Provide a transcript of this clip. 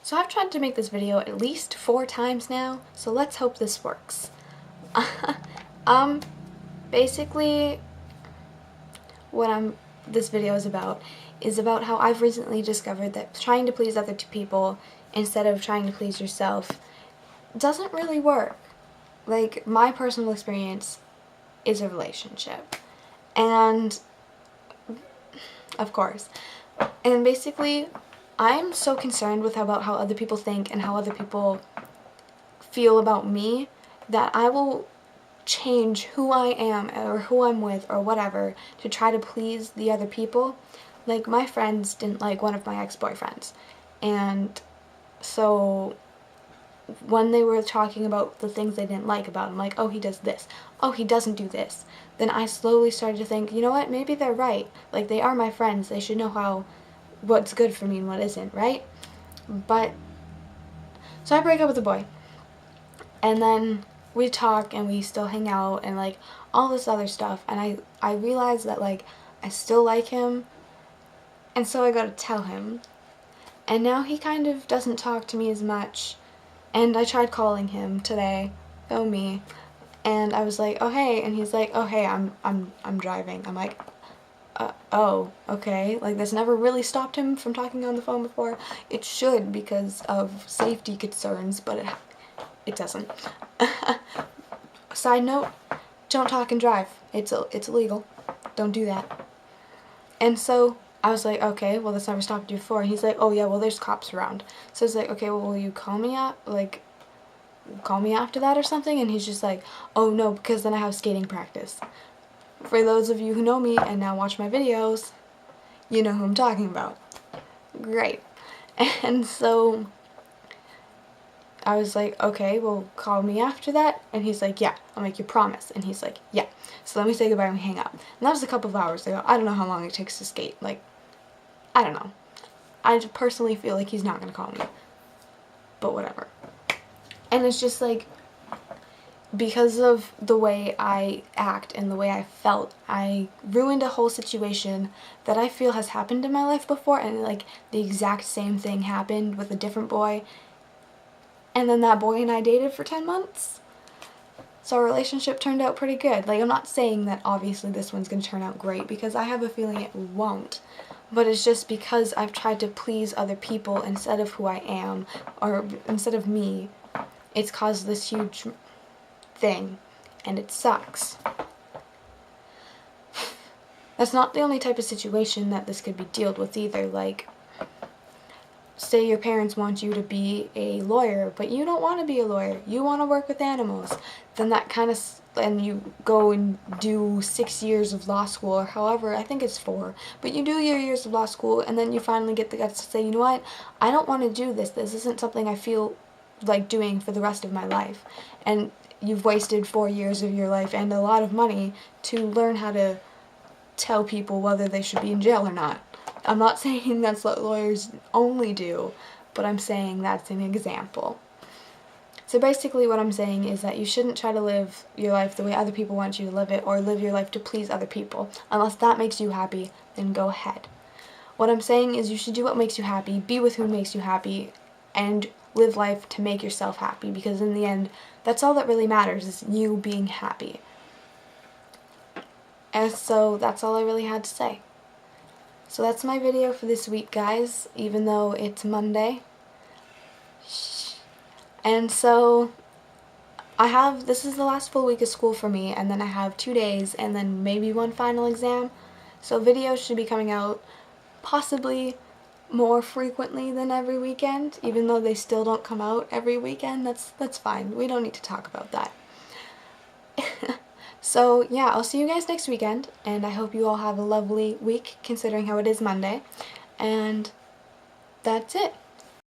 So I've tried to make this video at least 4 times now, so let's hope this works. Basically, this video is about how I've recently discovered that trying to please other people instead of trying to please yourself doesn't really work. Like, my personal experience is a relationship. And, of course. And basically, I'm so concerned about how other people think and how other people feel about me that I will change who I am or who I'm with or whatever to try to please the other people. Like, my friends didn't like one of my ex-boyfriends, and so when they were talking about the things they didn't like about him, like, oh, he does this, oh, he doesn't do this, then I slowly started to think, you know what, maybe they're right. Like, they are my friends, they should know what's good for me and what isn't, right? But so I break up with a boy, and then we talk and we still hang out and like all this other stuff, and I realized that like I still like him, and so I gotta tell him. And now he kind of doesn't talk to me as much, and I tried calling him today, oh me, and I was like, oh hey, and he's like, oh hey, I'm driving. I'm like, oh, okay. Like, this never really stopped him from talking on the phone before. It should because of safety concerns, but it doesn't. Side note, don't talk and drive. It's illegal. Don't do that. And so I was like, okay, well, that's never stopped you before. And he's like, oh yeah, well, there's cops around. So I was like, okay, well, will you call me after that or something? And he's just like, oh no, because then I have skating practice. For those of you who know me and now watch my videos, you know who I'm talking about. Great. And so I was like, okay, well, call me after that. And he's like, yeah, I'll make you a promise. And he's like, yeah. So let me say goodbye and we hang up. And that was a couple of hours ago. I don't know how long it takes to skate. Like, I don't know. I personally feel like he's not going to call me. But whatever. And it's just like, because of the way I act and the way I felt, I ruined a whole situation that I feel has happened in my life before, and like the exact same thing happened with a different boy, and then that boy and I dated for 10 months. So our relationship turned out pretty good. Like, I'm not saying that obviously this one's gonna turn out great, because I have a feeling it won't, but it's just because I've tried to please other people instead of who I am, or instead of me. It's caused this huge thing, and it sucks. That's not the only type of situation that this could be dealt with either. Like, say your parents want you to be a lawyer, but you don't want to be a lawyer, you want to work with animals, then that kind of, and you go and do 6 years of law school, or however, I think it's 4, but you do your years of law school, and then you finally get the guts to say, you know what, I don't want to do this isn't something I feel like doing for the rest of my life. And you've wasted 4 years of your life and a lot of money to learn how to tell people whether they should be in jail or not. I'm not saying that's what lawyers only do, but I'm saying that's an example. So basically what I'm saying is that you shouldn't try to live your life the way other people want you to live it, or live your life to please other people. Unless that makes you happy, then go ahead. What I'm saying is you should do what makes you happy, be with who makes you happy, and live life to make yourself happy, because in the end, that's all that really matters, is you being happy. And so that's all I really had to say. So that's my video for this week, guys, even though it's Monday. And so this is the last full week of school for me, and then I have 2 days and then maybe one final exam. So videos should be coming out possibly more frequently than every weekend, even though they still don't come out every weekend. That's fine. We don't need to talk about that. So yeah, I'll see you guys next weekend, and I hope you all have a lovely week considering how it is Monday, and that's it.